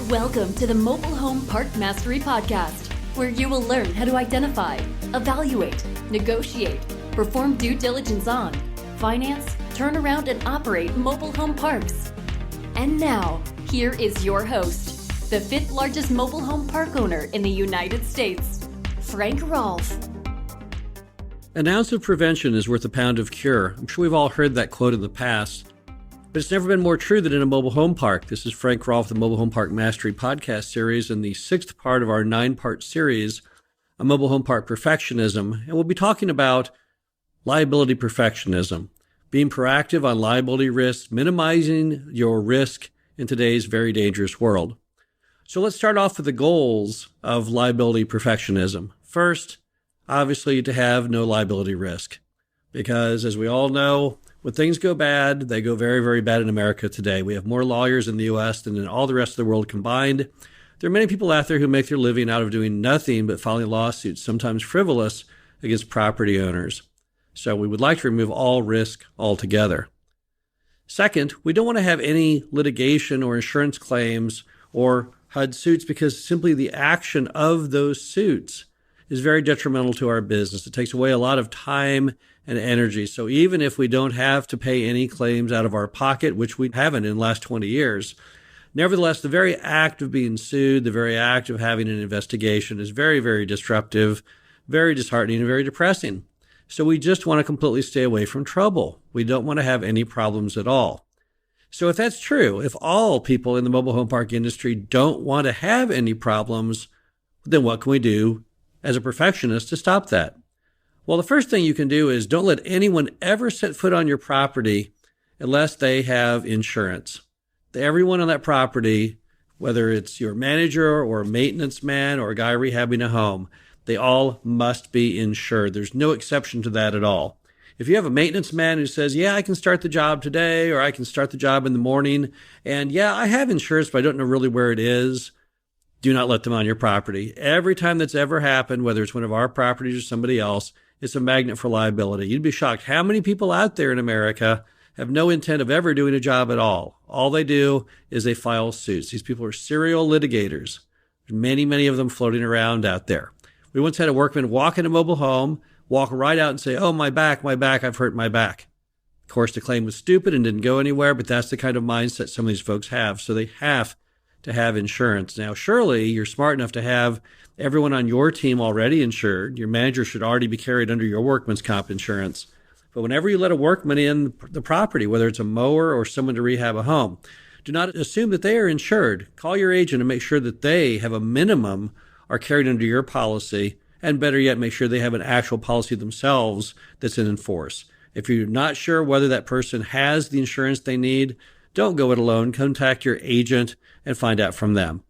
Welcome to the Mobile Home Park Mastery Podcast, where you will learn how to identify, evaluate, negotiate, perform due diligence on, finance, turn around, and operate mobile home parks. And now, here is your host, the fifth largest mobile home park owner in the United States, Frank Rolfe. An ounce of prevention is worth a pound of cure. I'm sure we've all heard that quote in the past, but it's never been more true than in a mobile home park. This is Frank Rolfe, the Mobile Home Park Mastery podcast series, and the sixth part of our 9-part series on mobile home park perfectionism. And we'll be talking about liability perfectionism, being proactive on liability risks, minimizing your risk in today's very dangerous world. So let's start off with the goals of liability perfectionism. First, obviously, to have no liability risk, because as we all know, when things go bad, they go very, very bad in America today. We have more lawyers in the U.S. than in all the rest of the world combined. There are many people out there who make their living out of doing nothing but filing lawsuits, sometimes frivolous, against property owners. So we would like to remove all risk altogether. Second, we don't want to have any litigation or insurance claims or HUD suits because simply the action of those suits is very detrimental to our business. It takes away a lot of time and energy. So even if we don't have to pay any claims out of our pocket, which we haven't in the last 20 years, nevertheless, the very act of being sued, the very act of having an investigation is very, very disruptive, very disheartening, and very depressing. So we just want to completely stay away from trouble. We don't want to have any problems at all. So if that's true, if all people in the mobile home park industry don't want to have any problems, then what can we do as a perfectionist to stop that? Well, the first thing you can do is don't let anyone ever set foot on your property unless they have insurance. Everyone on that property, whether it's your manager or a maintenance man or a guy rehabbing a home, they all must be insured. There's no exception to that at all. If you have a maintenance man who says, yeah, I can start the job today, or I can start the job in the morning, and yeah, I have insurance, but I don't know really where it is, do not let them on your property. Every time that's ever happened, whether it's one of our properties or somebody else, it's a magnet for liability. You'd be shocked how many people out there in America have no intent of ever doing a job at all. All they do is they file suits. These people are serial litigators. There's many, many of them floating around out there. We once had a workman walk in a mobile home, walk right out and say, oh, my back, I've hurt my back. Of course, the claim was stupid and didn't go anywhere, but that's the kind of mindset some of these folks have. So they have to have insurance. Now, surely you're smart enough to have everyone on your team already insured. Your manager should already be carried under your workman's comp insurance. But whenever you let a workman in the property, whether it's a mower or someone to rehab a home, do not assume that they are insured. Call your agent and make sure that they have a minimum, are carried under your policy, and better yet, make sure they have an actual policy themselves that's in force. If you're not sure whether that person has the insurance they need, don't go it alone. Contact your agent and find out from them.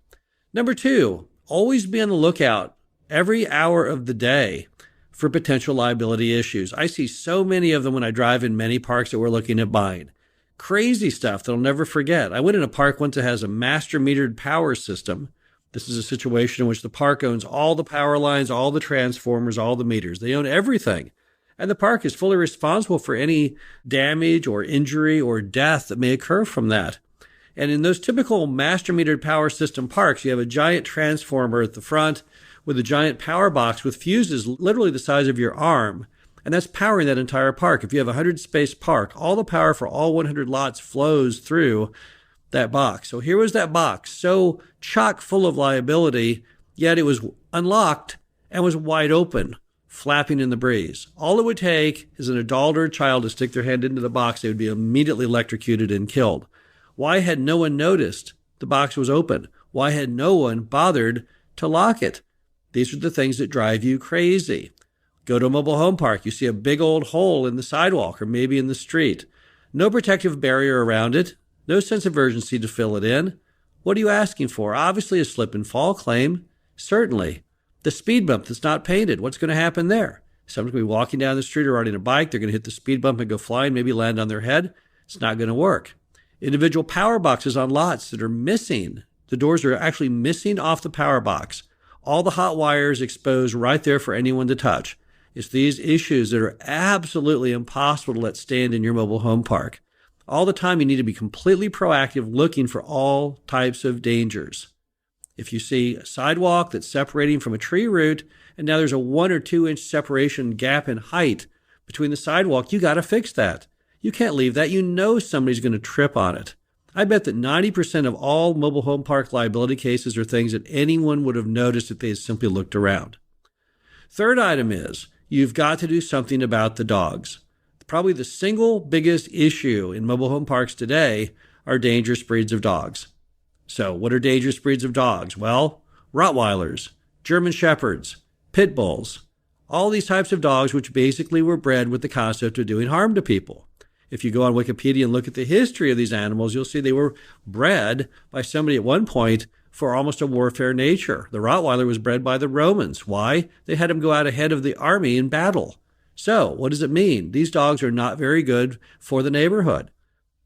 Number 2, always be on the lookout every hour of the day for potential liability issues. I see so many of them when I drive in many parks that we're looking at buying. Crazy stuff that I'll never forget. I went in a park once that has a master metered power system. This is a situation in which the park owns all the power lines, all the transformers, all the meters. They own everything. And the park is fully responsible for any damage or injury or death that may occur from that. And in those typical master metered power system parks, you have a giant transformer at the front with a giant power box with fuses literally the size of your arm. And that's powering that entire park. If you have a 100-space park, all the power for all 100 lots flows through that box. So here was that box, so chock full of liability, yet it was unlocked and was wide open, flapping in the breeze. All it would take is an adult or a child to stick their hand into the box. They would be immediately electrocuted and killed. Why had no one noticed the box was open? Why had no one bothered to lock it? These are the things that drive you crazy. Go to a mobile home park. You see a big old hole in the sidewalk or maybe in the street. No protective barrier around it. No sense of urgency to fill it in. What are you asking for? Obviously a slip and fall claim. Certainly. The speed bump that's not painted. What's going to happen there? Someone's going to be walking down the street or riding a bike. They're going to hit the speed bump and go flying, maybe land on their head. It's not going to work. Individual power boxes on lots that are missing. The doors are actually missing off the power box. All the hot wires exposed right there for anyone to touch. It's these issues that are absolutely impossible to let stand in your mobile home park. All the time, you need to be completely proactive, looking for all types of dangers. If you see a sidewalk that's separating from a tree root, and now there's a 1 or 2 inch separation gap in height between the sidewalk, you got to fix that. You can't leave that. You know somebody's going to trip on it. I bet that 90% of all mobile home park liability cases are things that anyone would have noticed if they had simply looked around. Third item is you've got to do something about the dogs. Probably the single biggest issue in mobile home parks today are dangerous breeds of dogs. So what are dangerous breeds of dogs? Well, Rottweilers, German Shepherds, Pit Bulls, all these types of dogs which basically were bred with the concept of doing harm to people. If you go on Wikipedia and look at the history of these animals, you'll see they were bred by somebody at one point for almost a warfare nature. The Rottweiler was bred by the Romans. Why? They had him go out ahead of the army in battle. So what does it mean? These dogs are not very good for the neighborhood.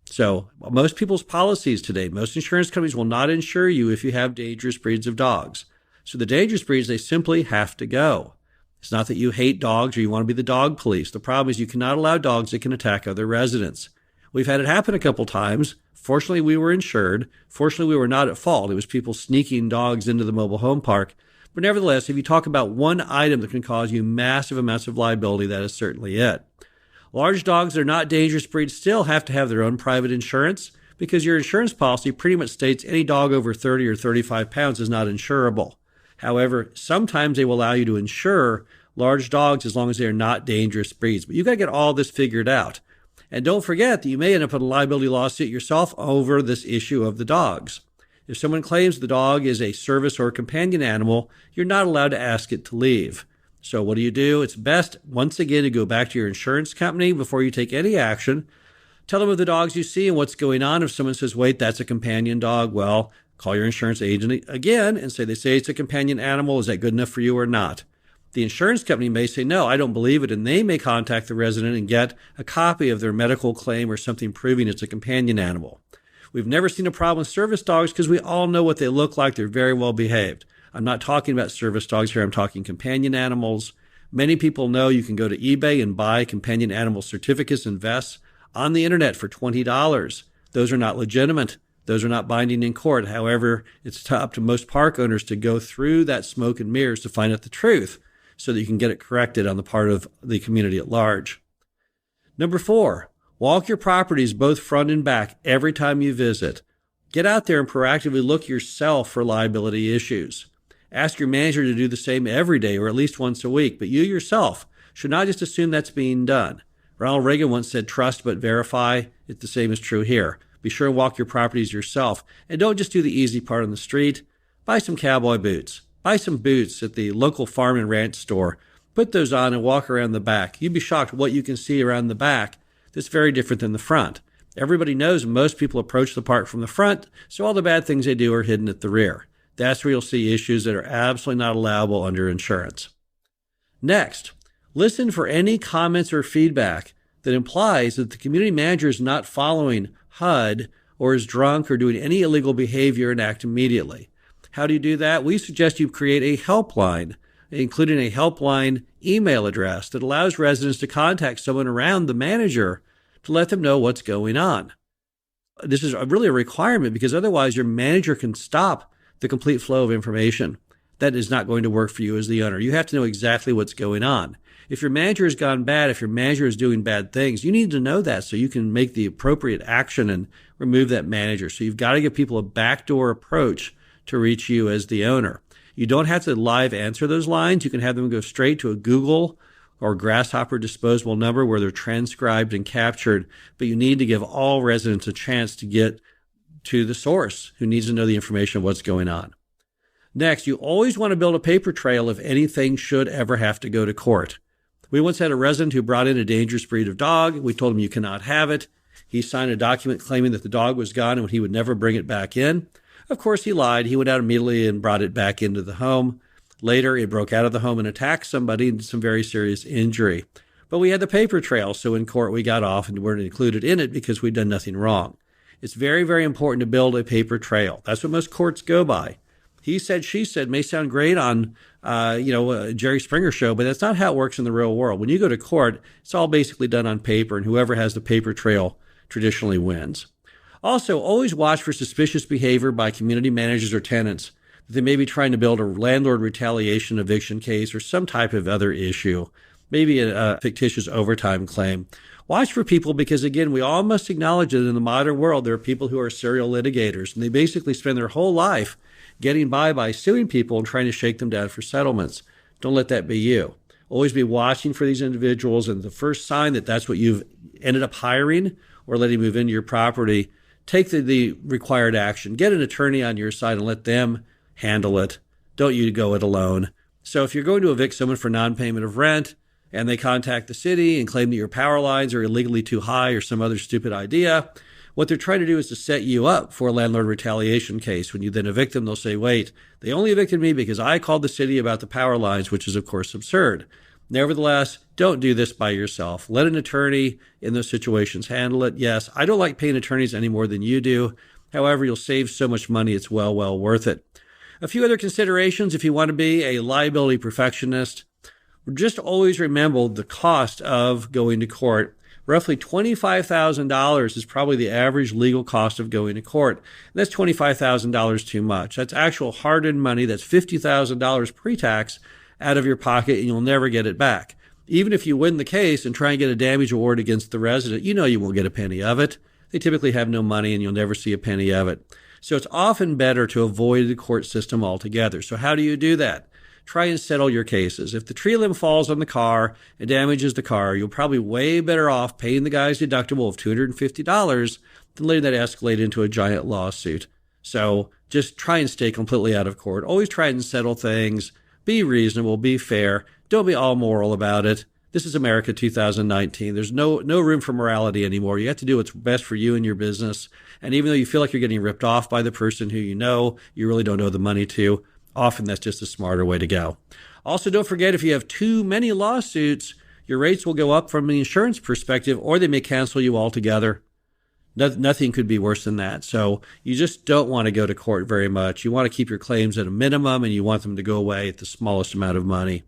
So most people's policies today, most insurance companies will not insure you if you have dangerous breeds of dogs. So the dangerous breeds, they simply have to go. It's not that you hate dogs or you want to be the dog police. The problem is you cannot allow dogs that can attack other residents. We've had it happen a couple times. Fortunately, we were insured. Fortunately, we were not at fault. It was people sneaking dogs into the mobile home park. But nevertheless, if you talk about one item that can cause you massive amounts of liability, that is certainly it. Large dogs that are not dangerous breeds still have to have their own private insurance because your insurance policy pretty much states any dog over 30 or 35 pounds is not insurable. However, sometimes they will allow you to insure large dogs as long as they are not dangerous breeds. But you've got to get all this figured out. And don't forget that you may end up in a liability lawsuit yourself over this issue of the dogs. If someone claims the dog is a service or companion animal, you're not allowed to ask it to leave. So what do? It's best, once again, to go back to your insurance company before you take any action. Tell them of the dogs you see and what's going on. If someone says, wait, that's a companion dog, well, call your insurance agent again and say, they say it's a companion animal. Is that good enough for you or not? The insurance company may say, no, I don't believe it. And they may contact the resident and get a copy of their medical claim or something proving it's a companion animal. We've never seen a problem with service dogs because we all know what they look like. They're very well behaved. I'm not talking about service dogs here. I'm talking companion animals. Many people know you can go to eBay and buy companion animal certificates and vests on the internet for $20. Those are not legitimate. Those are not binding in court. However, it's up to most park owners to go through that smoke and mirrors to find out the truth so that you can get it corrected on the part of the community at large. Number 4, walk your properties both front and back every time you visit. Get out there and proactively look yourself for liability issues. Ask your manager to do the same every day or at least once a week, but you yourself should not just assume that's being done. Ronald Reagan once said, trust but verify. The same is true here. Be sure to walk your properties yourself and don't just do the easy part on the street. Buy some cowboy boots. Buy some boots at the local farm and ranch store. Put those on and walk around the back. You'd be shocked what you can see around the back that's very different than the front. Everybody knows most people approach the park from the front, so all the bad things they do are hidden at the rear. That's where you'll see issues that are absolutely not allowable under insurance. Next, listen for any comments or feedback that implies that the community manager is not following HUD or is drunk or doing any illegal behavior and act immediately. How do you do that? We suggest you create a helpline, including a helpline email address that allows residents to contact someone around the manager to let them know what's going on. This is really a requirement because otherwise your manager can stop the complete flow of information. That is not going to work for you as the owner. You have to know exactly what's going on. If your manager has gone bad, if your manager is doing bad things, you need to know that so you can make the appropriate action and remove that manager. So you've got to give people a backdoor approach to reach you as the owner. You don't have to live answer those lines. You can have them go straight to a Google or Grasshopper disposable number where they're transcribed and captured, but you need to give all residents a chance to get to the source who needs to know the information of what's going on. Next, you always want to build a paper trail if anything should ever have to go to court. We once had a resident who brought in a dangerous breed of dog. We told him you cannot have it. He signed a document claiming that the dog was gone and he would never bring it back in. Of course, he lied. He went out immediately and brought it back into the home. Later, it broke out of the home and attacked somebody and did some very serious injury. But we had the paper trail, so in court we got off and weren't included in it because we'd done nothing wrong. It's very, very important to build a paper trail. That's what most courts go by. He said, she said may sound great on, a Jerry Springer show, but that's not how it works in the real world. When you go to court, it's all basically done on paper, and whoever has the paper trail traditionally wins. Also, always watch for suspicious behavior by community managers or tenants. They may be trying to build a landlord retaliation eviction case or some type of other issue, maybe a fictitious overtime claim. Watch for people because, again, we all must acknowledge that in the modern world, there are people who are serial litigators, and they basically spend their whole life getting by suing people and trying to shake them down for settlements. Don't let that be you. Always be watching for these individuals, and the first sign that that's what you've ended up hiring or letting move into your property, take the required action. Get an attorney on your side and let them handle it. Don't you go it alone. So if you're going to evict someone for non-payment of rent and they contact the city and claim that your power lines are illegally too high or some other stupid idea, what they're trying to do is to set you up for a landlord retaliation case. When you then evict them, they'll say, wait, they only evicted me because I called the city about the power lines, which is, of course, absurd. Nevertheless, don't do this by yourself. Let an attorney in those situations handle it. Yes, I don't like paying attorneys any more than you do. However, you'll save so much money, it's well worth it. A few other considerations if you want to be a liability perfectionist. Just always remember the cost of going to court. Roughly $25,000 is probably the average legal cost of going to court. And that's $25,000 too much. That's actual hard-earned money. That's $50,000 pre-tax out of your pocket, and you'll never get it back. Even if you win the case and try and get a damage award against the resident, you know you won't get a penny of it. They typically have no money, and you'll never see a penny of it. So it's often better to avoid the court system altogether. So how do you do that? Try and settle your cases. If the tree limb falls on the car and damages the car, you're probably way better off paying the guy's deductible of $250 than letting that escalate into a giant lawsuit. So just try and stay completely out of court. Always try and settle things. Be reasonable. Be fair. Don't be all moral about it. This is America 2019. There's no room for morality anymore. You have to do what's best for you and your business. And even though you feel like you're getting ripped off by the person who you really don't owe the money to, often that's just a smarter way to go. Also, don't forget, if you have too many lawsuits, your rates will go up from an insurance perspective, or they may cancel you altogether. Nothing could be worse than that. So you just don't want to go to court very much. You want to keep your claims at a minimum, and you want them to go away at the smallest amount of money.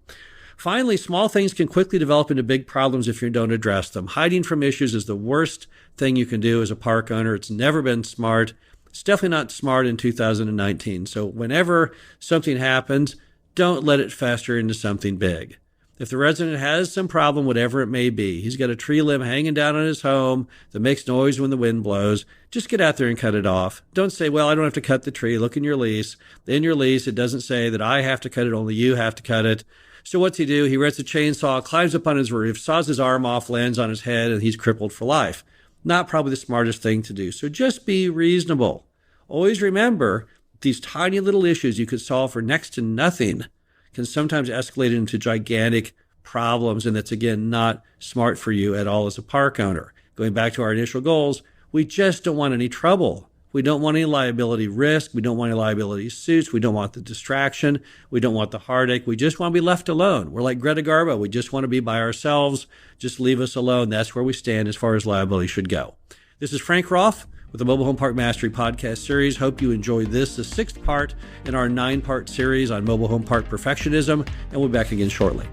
Finally, small things can quickly develop into big problems if you don't address them. Hiding from issues is the worst thing you can do as a park owner. It's never been smart. It's definitely not smart in 2019. So whenever something happens, don't let it fester into something big. If the resident has some problem, whatever it may be, he's got a tree limb hanging down on his home that makes noise when the wind blows, just get out there and cut it off. Don't say, well, I don't have to cut the tree. Look in your lease. In your lease, it doesn't say that I have to cut it, only you have to cut it. So what's he do? He rents a chainsaw, climbs up on his roof, saws his arm off, lands on his head, and he's crippled for life. Not probably the smartest thing to do. So just be reasonable. Always remember, these tiny little issues you could solve for next to nothing can sometimes escalate into gigantic problems, and that's, again, not smart for you at all as a park owner. Going back to our initial goals, we just don't want any trouble. We don't want any liability risk. We don't want any liability suits. We don't want the distraction. We don't want the heartache. We just want to be left alone. We're like Greta Garbo. We just want to be by ourselves. Just leave us alone. That's where we stand as far as liability should go. This is Frank Roth with the Mobile Home Park Mastery podcast series. Hope you enjoyed this, the 6th part in our 9-part series on Mobile Home Park Perfectionism, and we'll be back again shortly.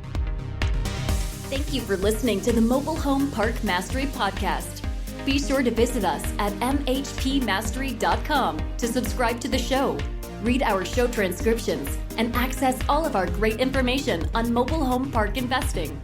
Thank you for listening to the Mobile Home Park Mastery podcast. Be sure to visit us at mhpmastery.com to subscribe to the show, read our show transcriptions, and access all of our great information on mobile home park investing.